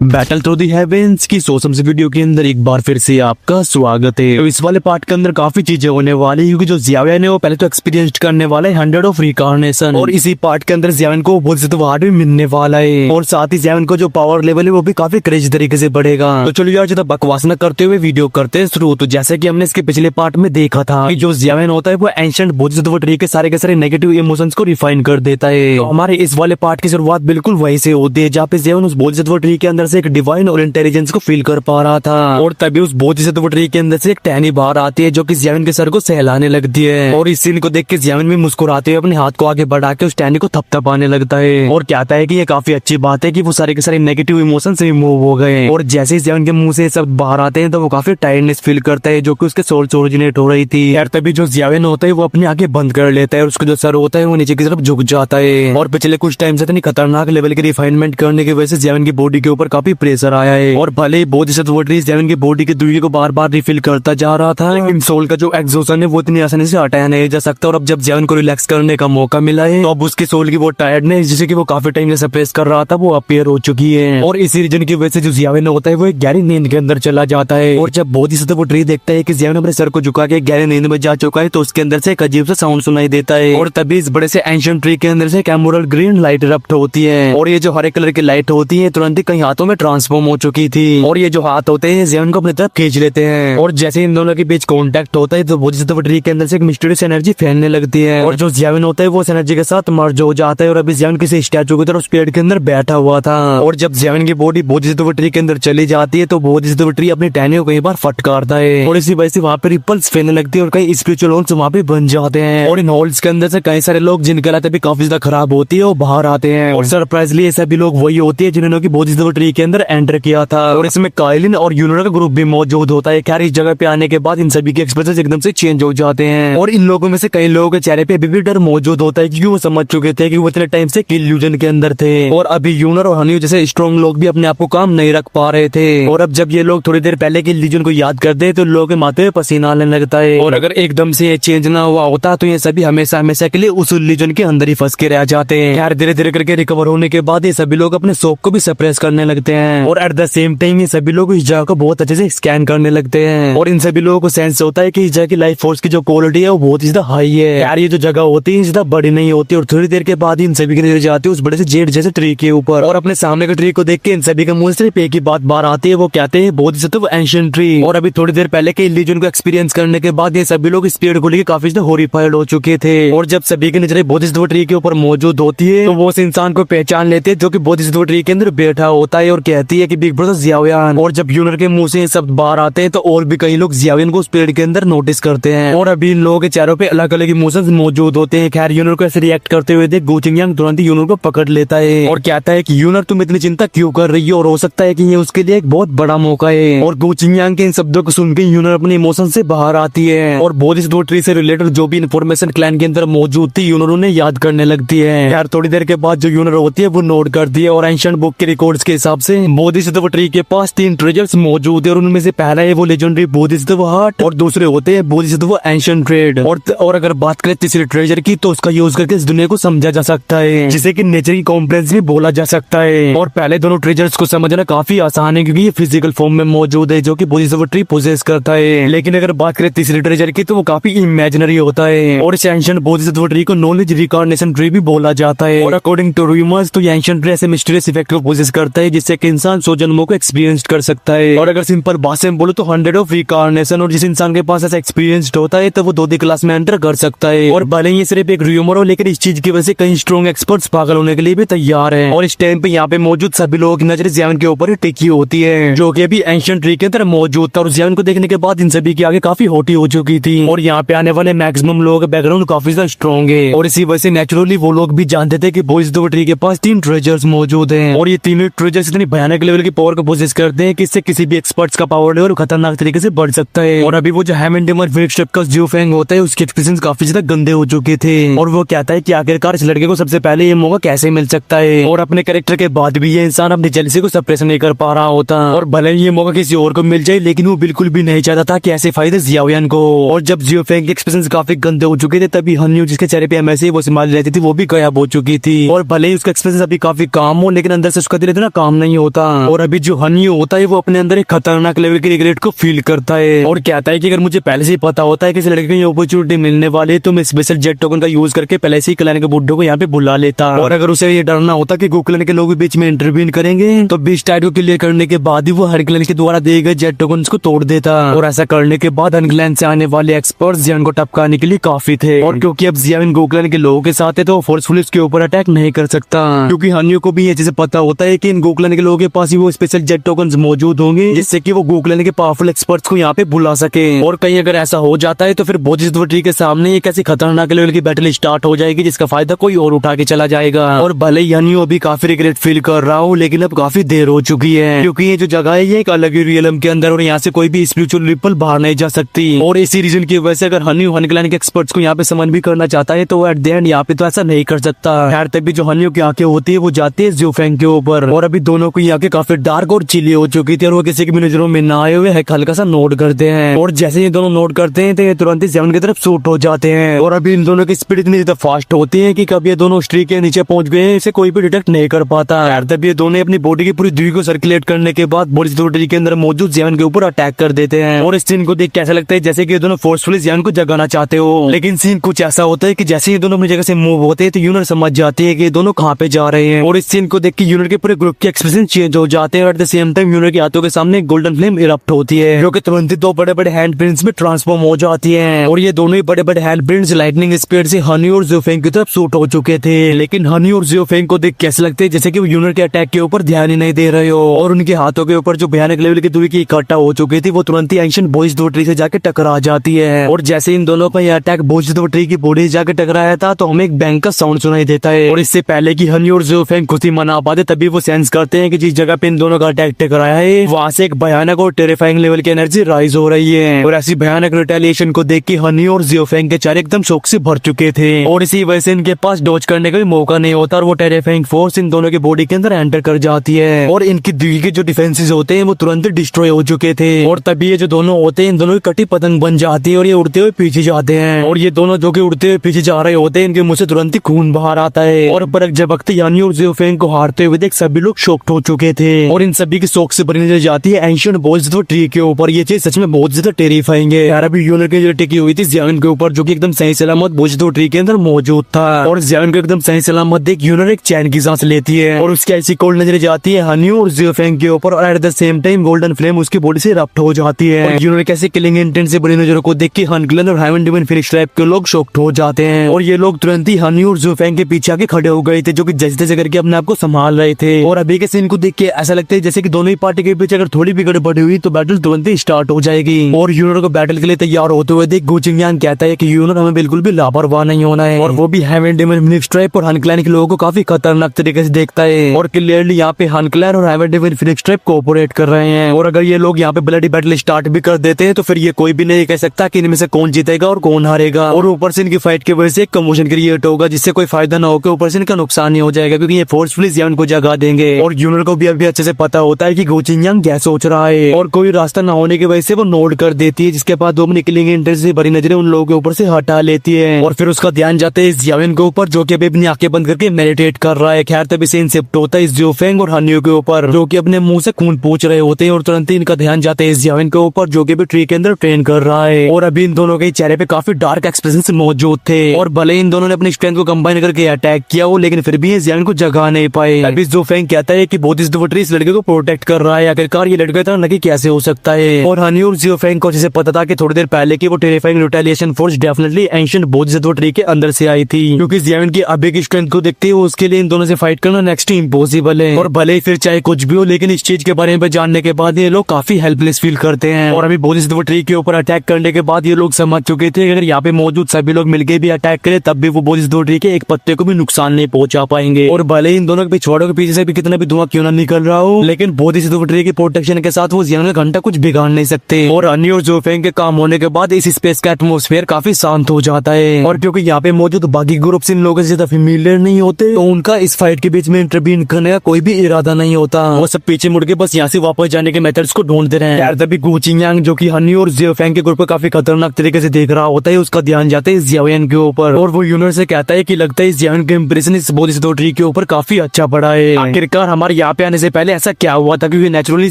Battle through the heavens की सोसम से video के अंदर एक बार फिर से आपका स्वागत है। तो इस वाले पार्ट के अंदर काफी चीजें होने वाली, क्योंकि जो जियावेन है वो पहले तो एक्सपीरियंस करने वाला है 100 ऑफ रिकार्नेशन, और इसी पार्ट के अंदर जियावेन को बहुत ज्यादा वार्ड भी मिलने वाला है, और साथ ही जियावेन को जो पावर लेवल है वो भी काफी क्रेजी तरीके से बढ़ेगा। तो चलो यार ज्यादा बकवास न करते हुए वीडियो करते हैं शुरू। तो जैसे कि हमने इसके पिछले पार्ट में देखा था कि जो जियावेन होता है वो एंशिएंट बोधिसत्व ट्री के सारे नेगेटिव इमोशंस को रिफाइन कर देता है। तो हमारे इस वाले पार्ट की शुरुआत बिल्कुल वहीं से होती है, जहाँ पे जियावेन उस बोधिसत्व ट्री के अंदर से एक डिवाइन और इंटेलिजेंस को फील कर पा रहा था, और तभी उस बोधिसत्व ट्री के अंदर से एक टहनी बाहर आती है जो कि जियावेन के सर को सहलाने लगती है, और इस सीन को देख के जियावेन भी मुस्कुराते हुए अपने हाथ को आगे बढ़ा के उस टहनी को थपथपाने लगता है, और कहता है कि ये काफी अच्छी बात है कि वो सारे के सारे नेगेटिव इमोशंस रिमूव हो गए। और जैसे ही जियावेन के मुंह से सब बाहर आते हैं तो वो काफी टायर्डनेस फील करता है जो कि उसके सोल से ओरिजिनेट हो रही थी। यार तभी जो जियावेन होता है वो अपनी आंखें बंद कर लेता है और उसका जो सर होता है वो नीचे की तरफ झुक जाता है, और पिछले कुछ टाइम से इतनी खतरनाक लेवल की रिफाइनमेंट करने की वजह से जियावेन की बॉडी के ऊपर काफी प्रेशर आया है, और भले ही बोधिसत्व ट्री जियावेन की बॉडी की दूरी को बार बार रिफिल करता जा रहा था, लेकिन सोल का जो एग्जॉशन है वो इतनी आसानी से हटाया नहीं जा सकता। और अब जब जियावेन को रिलैक्स करने का मौका मिला है तो अब उसके सोल की वो टायर्डनेस जिसे कि वो काफी टाइम से सप्रेस कर रहा था वो अपीयर हो चुकी है, और इसी रीजन की वजह से जो जियावेन होता है वो एक गहरी नींद के अंदर चला जाता है। और जब बोधिसत्व ट्री देखता है कि जियावेन अपने सर को झुका के गहरी नींद में जा चुका है तो उसके अंदर से एक अजीब सा साउंड सुनाई देता है, और तभी इस बड़े से एंशिएंट ट्री के अंदर से एक एमरल्ड ग्रीन लाइट इरप्ट होती है, और ये जो हरे कलर की लाइट होती है तुरंत ही कई हाथों में ट्रांसफॉर्म हो चुकी थी, और ये जो हाथ होते हैं जियावेन को अपनी तरफ खींच लेते हैं, और जैसे इन दोनों के बीच कांटेक्ट होता है तो बोधिसत्व ट्री के अंदर से एक मिस्टीरियस एनर्जी फैलने लगती है, और जो जियावेन होता है वो उस एनर्जी के साथ मर्ज हो जाता है, और अभी जियावेन किसी स्टैचू की तरह उस पेड़ के अंदर बैठा हुआ था। और जब जियावेन की बॉडी बोधिसत्व ट्री के अंदर चली जाती है तो बोधिसत्व ट्री अपनी टहनी को कई बार फटकारता है, और इसी वजह से वहाँ पे रिपल्स फैलने लगती है और कई स्पिरिचुअल होल्स वहाँ पे बन जाते हैं, और इन होल्स के अंदर से कई सारे लोग जिनकी हालत भी काफी ज्यादा खराब होती है वो बाहर आते हैं, और सरप्राइजली ये सभी लोग वही होती है जिन्होंने की बोधिसत्व ट्री के अंदर एंटर किया था, और इसमें काइलिन और यूनोरा का ग्रुप भी मौजूद होता है। खैर इस जगह पे आने के बाद इन सभी के एक्सप्रेशन एकदम से चेंज हो जाते हैं, और इन लोगों में से कई लोगों के चेहरे पे अभी भी डर मौजूद होता है क्योंकि वो समझ चुके थे कि वो इतने टाइम से इल्यूजन के अंदर थे, और अभी यूनर और हनी जैसे स्ट्रॉन्ग लोग भी अपने आप को काम नहीं रख पा रहे थे, और अब जब ये लोग थोड़ी देर पहले के इल्यूजन को याद करते हैं तो लोगों के माथे पे पसीना आने लगता है, और अगर एकदम से ये चेंज ना हुआ होता तो ये सभी हमेशा हमेशा के लिए उस इल्यूजन के अंदर ही फंस के रह जाते हैं। यार धीरे धीरे करके रिकवर होने के बाद ये सभी लोग अपने शौक को भी सप्रेस करने लगते हैं, और एट द सेम टाइम ये सभी लोग इस जगह को बहुत अच्छे से स्कैन करने लगते हैं, और इन सभी लोगों को सेंस होता है कि इस जगह की लाइफ फोर्स की जो क्वालिटी है वो बहुत ज्यादा हाई है। यार ये जो जगह होती है ज्यादा बड़ी नहीं होती, और थोड़ी देर के बाद इन सभी की नजर जाती है उस बड़े से जेड जैसे ट्री के ऊपर, और अपने सामने के ट्री को देख के इन सभी के मुंह से एक ही बात बाहर आती है, वो कहते हैं बोधिसत्व एंशिएंट ट्री। और अभी थोड़ी देर पहले के इल्यूजन को एक्सपीरियंस करने के बाद ये सभी लोग इस पेड़ को लेकर काफी ज्यादा हॉरिफाइड हो चुके थे, और जब सभी की नजरें बोधिसत्व ट्री के ऊपर मौजूद होती है तो वो उस इंसान को पहचान लेते हैं जो कि बोधिसत्व ट्री के अंदर बैठा होता है, और कहती है कि बिग ब्रदर जियावेन। और जब यूनर के मुंह से ये शब्द बाहर आते हैं तो और भी कई लोग जियावेन को उस पेड़ के अंदर नोटिस करते हैं, और अभी इन लोगों के चेहरों पे अलग अलग इमोशंस मौजूद होते हैं। खैर यूनर को ऐसे रिएक्ट करते हुए देख गोचिंग तुरंत ही यूनर को पकड़ लेता है और कहता है कि यूनर तुम इतनी चिंता क्यों कर रही हो, और हो सकता है कि ये उसके लिए एक बहुत बड़ा मौका है। और गोचिंग के इन शब्दों को सुन के यूनर अपने इमोशन से बाहर आती है, और बोधिसत्व ट्री से रिलेटेड जो भी इन्फॉर्मेशन क्लैन के अंदर मौजूद थी यूनर उन्हें याद करने लगती है। यार थोड़ी देर के बाद जो यूनर होती है वो नोट करती है, और एंशिएंट बुक के रिकॉर्ड्स के हिसाब से बोधिसत्व ट्री के पास 3 ट्रेजर्स मौजूद है, और उनमें से पहला है वो लेजेंडरी बोधिसत्व हार्ट, और दूसरे होते हैं बोधिसत्व एंशिएंट ट्रेड, और अगर बात करें तीसरे ट्रेजर की तो उसका यूज करके इस दुनिया को समझा जा सकता है, जिसे कि नेचर की कॉम्प्लेक्स भी बोला जा सकता है। और पहले दोनों ट्रेजर्स को समझना काफी आसान है क्योंकि ये फिजिकल फॉर्म में मौजूद है जो कि बोधिसत्व ट्री पोजेस करता है, लेकिन अगर बात करें तीसरे ट्रेजर की तो वो काफी इमेजिनरी होता है, और इस एंशिएंट बोधिसत्व ट्री को नॉलेज रिकॉर्डिनेशन ट्री भी बोला जाता है, और अकॉर्डिंग टू रूमर्स तो ये एंशिएंट ट्री ऐसे मिस्टीरियस इफेक्ट को पोजेस करता है जिससे कि इंसान 100 जन्मों को एक्सपीरियंस कर सकता है, और अगर सिंपल भाषा में बोलो तो 100 ऑफ रिकॉर्डिनेशन, और जिस इंसान के पास ऐसा एक्सपीरियंस होता है तो वो 2डी क्लास में एंटर कर सकता है। और भले ही ये सिर्फ एक रूमर हो लेकिन इस चीज की वजह से कई स्ट्रॉन्ग एक्सपर्ट्स पागल होने के लिए भी तैयार हैं, और इस टाइम पे यहाँ पे मौजूद सभी लोगों की नजर जियावेन के ऊपर ही टिकी होती है जो कि अभी एंशिएंट ट्री के अंदर मौजूद था, और जियावेन को देखने के बाद इन सभी की आगे काफी होटी हो चुकी थी, और यहाँ पे आने वाले मैक्सिमम लोगों का बैकग्राउंड काफी ज्यादा स्ट्रॉन्ग है, और इसी वजह से नेचुरली वो लोग भी जानते थे कि बोधिसत्व ट्री के पास 3 ट्रेजर्स मौजूद हैं, और ये तीनों ट्रेजर्स इतनी भयानक लेवल की पावर को पोजेस करते हैं कि इससे किसी भी एक्सपर्ट्स का पावर लेवल खतरनाक तरीके से बढ़ सकता है। और अभी वो जो हेमेंडेमर विक्स्टेप का जियोफेंग होता है उसके एक्सप्रेशन काफी ज्यादा गंदे हो चुके थे, और वो कहता है कि आखिरकार इस लड़के को सबसे पहले ये मौका कैसे मिल सकता है, और अपने कैरेक्टर के बाद भी ये इंसान अपनी जेलसी को सप्रेस नहीं कर पा रहा होता, और भले ही ये मौका किसी और को मिल जाए लेकिन वो बिल्कुल भी नहीं चाहता था कि ऐसे फायदे जियावेन को। और जब जियोफेंग के एक्सप्रेशन काफी गंदे हो चुके थे तभी हन्यू जिसके चेहरे पे हमेशा वो स्माइल रहती थी वो भी गायब हो चुकी थी, और भले ही उसका एक्सप्रेशन अभी काफी काम हो लेकिन अंदर से उसका दिल इतना काम नहीं नहीं होता। और अभी जो हनियो होता है वो अपने अंदर एक खतरनाक लेवल के रिग्रेट को फील करता है और कहता है कि अगर मुझे पहले से ही पता होता है कि इस लड़के को ये अपॉर्चुनिटी मिलने वाली है तो मैं स्पेशल जेट टोकन का यूज करके पहले से ही क्लैन के बुड्ढे को यहाँ पे बुला लेता। और अगर उसे ये डरना होता कि गोक्लैन के लोग भी बीच में इंटरवीन करेंगे तो बीच टाइट को क्लियर करने के बाद ही वो हर क्लैन के द्वारा दिए गए जेट टोकन को तोड़ देता। और ऐसा करने के बाद अनक्लैन से आने वाले एक्सपर्ट जियान को टपकाने के लिए काफी थे। और क्योंकि अब जियान गोक्लैन के लोगों के साथ है तो फोर्सफुली उसके ऊपर अटैक नहीं कर सकता, क्योंकि हनियो को भी ये चीज पता होता है कि इन गोक्लैन के लोगों के पास ही वो स्पेशल जेट टोकन मौजूद होंगे जिससे कि वो गोक्लैन के पावरफुल एक्सपर्ट्स को यहाँ पे बुला सके। और कहीं अगर ऐसा हो जाता है तो फिर बोजिस ट्री के सामने एक ऐसी खतरनाक लेवल की बैटल स्टार्ट हो जाएगी जिसका फायदा कोई और उठा के चला जाएगा। और भले ही हनियो अभी काफी रिग्रेट फील कर रहा हूँ लेकिन अब काफी देर हो चुकी है, क्योंकि ये जो जगह है ये एक अलग ही रियलम के अंदर और यहाँ से कोई भी स्पिरिचुअल रिपल बाहर नहीं जा सकती। और इसी रीजन की वजह से अगर हनियो हनक्लैन के एक्सपर्ट्स को यहाँ पे समन भी करना चाहता है तो वो एट द एंड यहाँ पे तो ऐसा नहीं कर सकता। खैर तभी जो हनियो की आंखें होती है वो जाती है ज़्यूफेंग के ऊपर। और अभी दोनों की आंखें काफी डार्क और चिली हो चुकी थी और वो किसी की भी नजरों में ना आए हुए हल्का सा नोट करते हैं। और जैसे ये दोनों नोट करते हैं तो ये तुरंत ही ज़्यान की तरफ शूट हो जाते हैं। और अभी इन दोनों की स्पीड इतनी ज्यादा फास्ट होती है कि कब ये दोनों स्ट्री के नीचे पहुंच गए इसे कोई भी डिटेक्ट नहीं कर पाता। तब ये दोनों अपनी बॉडी की पूरी दूरी को सर्कुलेट करने के बाद बॉडी थ्रोटरी के अंदर मौजूद ज़्यान के ऊपर अटैक कर देते हैं। और इस सीन को देख के ऐसा लगता है जैसे कि ये दोनों फोर्सफुली ज़्यान को जगाना चाहते हो, लेकिन सीन कुछ ऐसा होता है कि जैसे ये दोनों अपनी जगह से मूव होते हैं तो यूनर समझ जाती है कि ये दोनों कहाँ पे जा रहे हैं। और इस सीन को देख के यूनर के पूरे ग्रुप के एक्सप्रेशन चेंज हो जाते हैं। एट द सेम टाइम यूनर के हाथों के सामने गोल्डन फ्लेम इरप्ट होती है जो कि तुरंत ही दो बड़े बड़े हैंड प्रिंट्स में ट्रांसफॉर्म हो जाती है। और ये दोनों ही बड़े बड़े हैंड प्रिंट्स लाइटनिंग स्पीड से हनी और ज़्यूफेंग की तरफ शूट हो चुके थे। लेकिन हनी और ज़्यूफेंग को देख कैसे लगते हैं जैसे कि वो यूनर के अटैक के ऊपर ध्यान ही नहीं दे रहे हो। और उनके हाथों के ऊपर जो भयानक लेवल की दूरी की इकट्ठा हो चुकी थी वो तुरंत ही एंशिएंट बोइस ट्री से जाके टकरा जाती है। और जैसे इन दोनों का ये अटैक बोइस ट्री की बॉडी से जाके टकराया था तो हमें एक बैंक का साउंड सुनाई देता है। और इससे पहले कि हनी और ज़्यूफेंग खुद ही मना पाते तभी वो सेंस करते हैं कि जिस जगह पे इन दोनों का अटैक टकराया है वहां से एक भयानक और टेरिफाइंग लेवल की एनर्जी राइज हो रही है। और ऐसी भयानक रिटेलिएशन को देख के हनी और ज़्यूफेंग के चेहरे एकदम शौक से भर चुके थे और इसी वजह से इनके पास डॉज करने का भी मौका नहीं होता और वो टेरिफाइंग फोर्स इन दोनों की बॉडी के अंदर एंटर कर जाती है। और इनकी दिल के जो डिफेंसेस होते हैं वो तुरंत डिस्ट्रॉय हो चुके थे। और तभी ये जो दोनों होते हैं इन दोनों की कटी पतंग बन जाती है और ये उड़ते हुए पीछे जाते हैं। और ये दोनों जो कि उड़ते हुए पीछे जा रहे होते हैं इनके मुंह से तुरंत ही खून बाहर आता है। और पर झपकते यानी और ज़्यूफेंग को हारते हुए देख सभी लोग शॉक्ड हो चुके थे। और इन सभी की शौक से बनी नजर जाती है एंशिएंट बोइस ट्री के ऊपर। ये चीज सच में बहुत ज्यादा टेरिफाइंग है। यार अभी यूनर की टिकी हुई थी ज़्यान के ऊपर जो कि एकदम सही सलामत बोइस ट्री के अंदर मौजूद था। और ज़्यान को एकदम सही सलामत देख यूनर एक चैन की सांस लेती है और उसकी ऐसी कोल्ड नजर जाती है हनी और ज़्यूफेंग के ऊपर। और at the same time golden flame उसकी बॉडी से रप्ट हो जाती है। और यूनर कैसे किलिंग इंटेंट से बड़ी नजरों को देख के हनक्लैन और हेवन डिवाइन फिनिक्स ट्राइब के लोग शॉक्ड हो जाते हैं। और ये लोग तुरंत ही हनी और ज़्यूफेंग के पीछे आके खड़े हो गए थे जो कि जैसे तैसे करके अपने आप को संभाल रहे थे। और अभी के सीन को देख के ऐसा लगता है जैसे कि दोनों ही पार्टी के पीछे अगर थोड़ी भी गड़बड़ी हुई तो बैटल तुरंत ही स्टार्ट हो जाएगी। और यूनर को बैटल के लिए तैयार होते हुए देख गो चिंगयान कहता है कि यूनर हमें बिल्कुल भी लापरवाह नहीं होना है। और वो भी हेवन डिवाइन फिनिक्स ट्राइब और हनक्लैन के लोगों को काफी खतरनाक तरीके से देखता है। और क्लियरली यहाँ पे हनक्लैन और heaven divine phoenix tribe cooperate कर रहे हैं। और अगर ये लोग यहाँ पे ब्लडी बैटल स्टार्ट भी कर देते हैं तो फिर ये कोई भी नहीं कह सकता कि इनमें से कौन जीतेगा और कौन हारेगा। और ऊपर से इनकी फाइट की वजह से एक कमोशन क्रिएट होगा जिससे कोई फायदा ना होकर ऊपर से इनका नुकसान ही हो जाएगा क्योंकि ये फोर्सफुली ज़्यान को जगा देंगे। और यूनर को भी अभी अच्छे से पता होता है कि गो चिंगयान क्या सोच रहा है और कोई रास्ता ना होने की वजह से वो नोट कर देती है, जिसके बाद वो निकलेंगे इंटरेस्ट से भरी नजरें उन लोगों के ऊपर से हटा लेती है। और फिर उसका ध्यान जाता है ज़्यान के ऊपर जो कि अभी अपनी आंखें बंद करके मेडिटेट कर रहा है। खैर तभी से इंसेप्ट होता है ज़्यूफेंग और हनियो के ऊपर जो कि अपने मुंह से खून पूछ रहे होते हैं। और तुरंत ही इनका ध्यान जाता है ज़्यान के ऊपर जो कि भी ट्री के अंदर ट्रेन कर रहा है। और अभी इन दोनों के चेहरे पे काफी डार्क एक्सप्रेशन मौजूद थे और भले इन दोनों ने अपनी स्ट्रेंथ को कंबाइन करके अटैक किया हो लेकिन फिर भी ज़्यान को जगा नहीं पाए। अभी ज़्यूफेंग कहता है कि बोधिस ट्री इस लड़के को प्रोटेक्ट कर रहा है, आखिरकार ये लड़का इतना लकी कैसे हो सकता है। और हनी और ज़्यूफेंग को जैसे पता था कि थोड़ी देर पहले की वो terrifying retaliation force definitely ancient Bodhi's tree के अंदर से आई थी क्योंकि ज़्यान की अभी की स्ट्रेंथ को देखते हुए उसके लिए इन दोनों से फाइट करना नेक्स्ट इम्पॉसिबल है। और भले ही फिर चाहे कुछ भी हो लेकिन इस चीज के बारे में जानने के बाद ये लोग काफी हेल्पलेस फील करते हैं। और अभी बोधिस ट्री के ऊपर अटैक करने के बाद ये लोग समझ चुके थे अगर यहाँ पे मौजूद सभी लोग मिलकर भी अटैक करें तब भी वो बोधिस ट्री के एक पत्ते को भी नुकसान नहीं पहुंचा पाएंगे। और भले ही इन दोनों के पिछवाड़ों के पीछे से भी कितना भी धुआं क्यों ना निकल रहा हो लेकिन बोधिस ट्री की प्रोटेक्शन के साथ वो ज़्यान का घंटा कुछ बिगाड़ नहीं सकते। और हनी और ज़्यूफेंग के काम होने के बाद इस स्पेस का एटमॉस्फेयर काफी शांत हो जाता है। और क्योंकि यहाँ पे मौजूद बाकी ग्रुप्स इन लोगों से ज्यादा फेमिलियर नहीं होते तो उनका इस फाइट के बीच में इंटरवीन करने का कोई भी इरादा नहीं होता। वो सब पीछे मुड़ के बस यहाँ से वापस जाने के मेथड्स को ढूंढते रहे। यार तभी गो चिंगयान जो कि हनी और ज़्यूफेंग के ग्रुप को काफी खतरनाक तरीके से देख रहा होता है उसका ध्यान जाता है ज़्यान के ऊपर। और वो यूनर से कहता है कि लगता है ज़्यान का इंप्रेशन इस बोधिस ट्री के ऊपर काफी अच्छा पड़ा है, आखिरकार हमारे यहाँ पे आने से पहले ऐसा क्या हुआ था, क्योंकि नेचुरली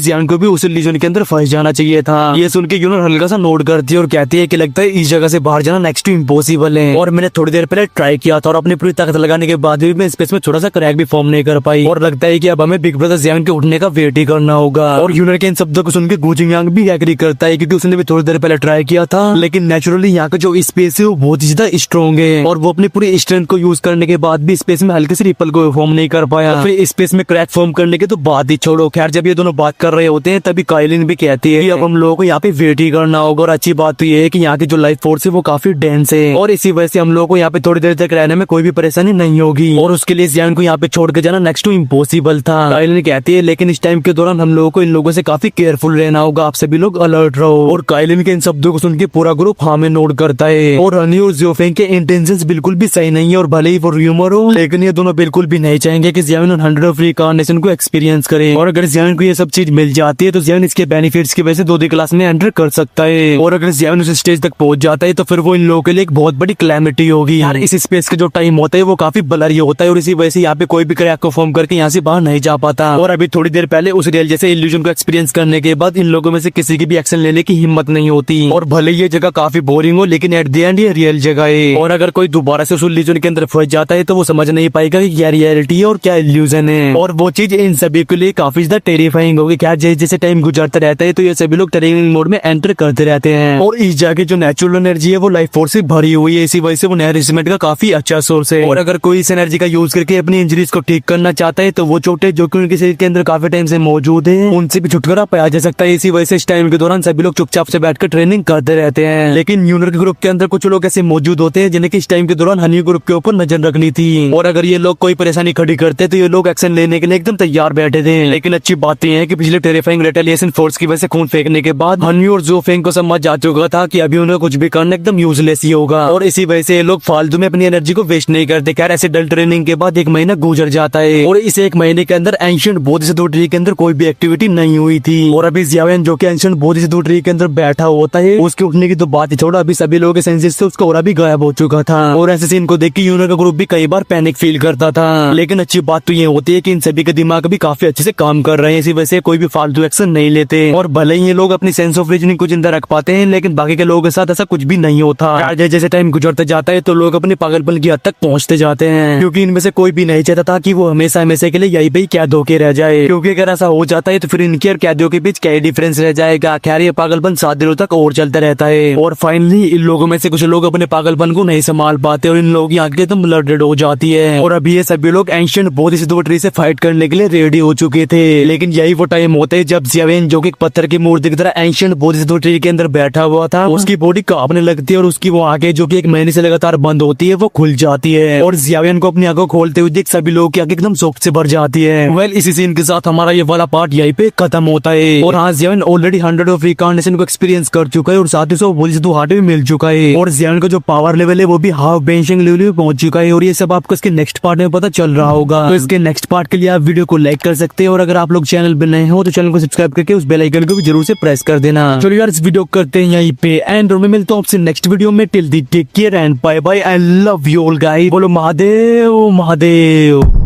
जियान को भी उस इल्यूजन के अंदर फंस जाना चाहिए था। ये सुन के यूनर हल्का सा नोट करती है और कहती है कि लगता है इस जगह से बाहर जाना नेक्स्ट टू इम्पॉसिबल है, और मैंने थोड़ी देर पहले ट्राई किया था और अपनी पूरी ताकत लगाने के बाद भी मैं स्पेस में छोटा सा क्रैक भी फॉर्म नहीं कर पाई, और लगता है कि अब हमें बिग ब्रदर जियान के उठने का वेट ही करना होगा। और यूनर के इन शब्दों को सुन के गू जिंगयांग भी एग्री करता है, क्योंकि उसने भी थोड़ी देर पहले ट्राई किया था, लेकिन नेचुरली यहाँ का जो स्पेस है वो बहुत ही ज्यादा स्ट्रॉन्ग है, और वो अपनी पूरी स्ट्रेंथ को यूज करने के बाद भी स्पेस में हल्के से रिपल को फॉर्म नहीं कर पाया। फिर स्पेस में क्रैक फॉर्म करने के तो बात ही छोड़ो। खैर, जब ये दोनों बात कर रहे होते हैं तभी काइलिन भी कहती है कि अब हम लोगों को यहाँ पे वेट ही करना होगा, और अच्छी बात तो ये है कि यहाँ की जो लाइफ फोर्स है वो काफी डेंस है, और इसी वजह से हम लोगों को यहाँ पे थोड़ी देर तक रहने में कोई भी परेशानी नहीं होगी, और उसके लिए जियान को यहाँ पे छोड़ के जाना नेक्स्ट टू इम्पॉसिबल था। काइलिन कहती है लेकिन इस टाइम के दौरान हम लोगों को इन लोगों से काफी केयरफुल रहना होगा, आप सभी लोग अलर्ट रहो। और काइलिन के इन शब्दों को सुन के पूरा ग्रुप हाँ में नोट करता है, और हनी और जियोफेंग के इंटेंशंस बिल्कुल भी सही नहीं है, और भले ही वो र्यूमर हो लेकिन ये दोनों बिल्कुल भी नहीं चाहेंगे कि जियान 100 ऑफ रिकार्नेशन को एक्सपीरियंस करे, और अगर जियान को ये सब चीज मिल जाती है तो जियान इसके बेनिफिट्स की वजह से 2D क्लास में एंटर कर सकता है, और अगर जियान उस स्टेज तक पहुंच जाता है तो फिर वो इन लोगों के लिए एक बहुत बड़ी क्लैमिटी होगी। यार, इस स्पेस का जो टाइम होता है वो काफी ब्लरी होता है, और इसी वजह से यहाँ पे कोई भी क्रैक को फॉर्म करके यहाँ से बाहर नहीं जा पाता। और अभी थोड़ी देर पहले उस रियल जैसे इल्यूजन को एक्सपीरियंस करने के बाद इन लोगों में से किसी की भी एक्शन लेने की हिम्मत नहीं होती, और भले ये जगह काफी बोरिंग हो लेकिन एट द एंड ये रियल जगह है, और अगर कोई दोबारा से उस इल्यूजन के अंदर फंस जाता है तो वो समझ नहीं पाएगा कि क्या रियलिटी है और क्या इल्यूजन है, और वो चीज इन सभी के लिए काफी ज्यादा टेरिफाइंग होगी। क्या जैसे जैसे टाइम गुजरता रहता है तो ये सभी लोग ट्रेनिंग मोड में एंटर करते रहते हैं, और इस जगह जो नेचुरल एनर्जी है वो लाइफ फोर्स से भरी हुई है, इसी वजह से वो नरिशमेंट का काफी अच्छा सोर्स है, और अगर कोई इस एनर्जी का यूज करके अपनी इंजरीज को ठीक करना चाहता है तो वो चोटें जो कि उनके शरीर के अंदर काफी टाइम से मौजूद है उनसे भी छुटकारा पाया जा सकता है। इसी वजह से इस टाइम के दौरान सभी लोग चुपचाप से बैठकर ट्रेनिंग करते रहते हैं, लेकिन यूनर के ग्रुप के अंदर कुछ लोग ऐसे मौजूद होते हैं जिन्हें इस टाइम के दौरान हनी ग्रुप के ऊपर नजर रखनी थी, और अगर ये लोग कोई परेशानी खड़ी करते तो ये लोग एक्शन लेने के लिए एकदम तैयार बैठे थे। लेकिन अच्छी बात यह है कि पिछले टेरिफाइंग रिटेलिएशन फोर्स की वजह से खून फेंकने के बाद हनी और जियोफेंग को समझ जा चुका था कि अभी उन्हें कुछ भी करना एकदम यूजलेस ही होगा, और इसी वजह से ये लोग फालतू में अपनी एनर्जी को वेस्ट नहीं करते। खैर, ऐसे डल ट्रेनिंग के बाद 1 महीना गुजर जाता है, और इस 1 महीने के अंदर एंशिएंट बोधिसत्व ट्री के अंदर कोई भी एक्टिविटी नहीं हुई थी, और अभी जियावेन जो कि एंशिएंट बोधिसत्व ट्री के अंदर बैठा होता है उसके उठने की तो बात ही छोड़ो, अभी सभी लोगों के सेंसेस से उसका ऑरा भी गायब हो चुका था, और ऐसे सीन को देख के यूनर का ग्रुप भी कई बार पैनिक फील करता था। लेकिन अच्छी बात तो ये होती है कि इन सभी के दिमाग भी काफी अच्छे से काम कर रहे हैं, इसी वजह से कोई भी फालतू एक्शन नहीं लेते, और भले ही ये लोग अपनी सेंस ऑफ रीजनिंग को जिंदा रख पाते हैं लेकिन बाकी के लोगों के साथ ऐसा कुछ भी नहीं होता। जैसे टाइम गुजरता जाता है तो लोग अपने पागलपन की हद तक पहुंचते जाते हैं, क्योंकि इनमें से कोई भी नहीं चाहता था कि वो हमेशा हमेशा के लिए यही पे कैद होके रह जाए, क्योंकि अगर ऐसा हो जाता है तो फिर इनके और कैदियों के बीच क्या डिफरेंस रह जाएगा। खैर, ये पागलपन 7 दिनों तक और चलता रहता है, और फाइनली इन लोगों में से कुछ लोग अपने पागलपन को नहीं संभाल पाते और इन लोगों की आंखें एकदम ब्लडेड हो जाती है, और अभी ये सभी लोग एंशिएंट बोधिसत्व ट्री से फाइट करने के लिए रेडी हो चुके थे। लेकिन यही वो टाइम होता है जब जियावेन जो कि एक पत्थर की मूर्ति की तरह एंशिएंट बोधिसत्व ट्री के अंदर बैठा हुआ था उसकी बॉडी कांपने लगती है, और उसकी वो आंखें जो कि 1 महीने से लगातार बंद होती है वो खुल जाती है, और जियावेन को अपनी आंखों खोलते हुए देख सभी लोगों की आंखें एकदम शॉक से भर जाती है। वेल, इसी सीन के साथ हमारा ये वाला पार्ट यहीं पे खत्म होता है, और हाँ, जियावेन ऑलरेडी 100 ऑफ रिकार्नेशन को एक्सपीरियंस कर चुका है, और साथ ही साथ बोधिसत्व हार्ट भी मिल चुका है, और जियावेन का जो पावर लेवल है वो भी हाफ बेंशिंग लेवल पे पहुंच चुका है, और ये सब आपको इसके नेक्स्ट पार्ट में पता चल रहा होगा। तो इसके नेक्स्ट पार्ट के लिए आप वीडियो को लाइक कर सकते हैं, और अगर आप लोग चैनल पे नए हो तो चैनल को सब्सक्राइब करके उस बेल आइकन को भी जरूर से प्रेस कर देना। चलो यार, इस वीडियो को करते हैं यहीं पे एंड, और मैं मिलता हूँ आपसे नेक्स्ट वीडियो में। Till then take care and bye bye, I love you all guys. बोलो महादेव महादेव।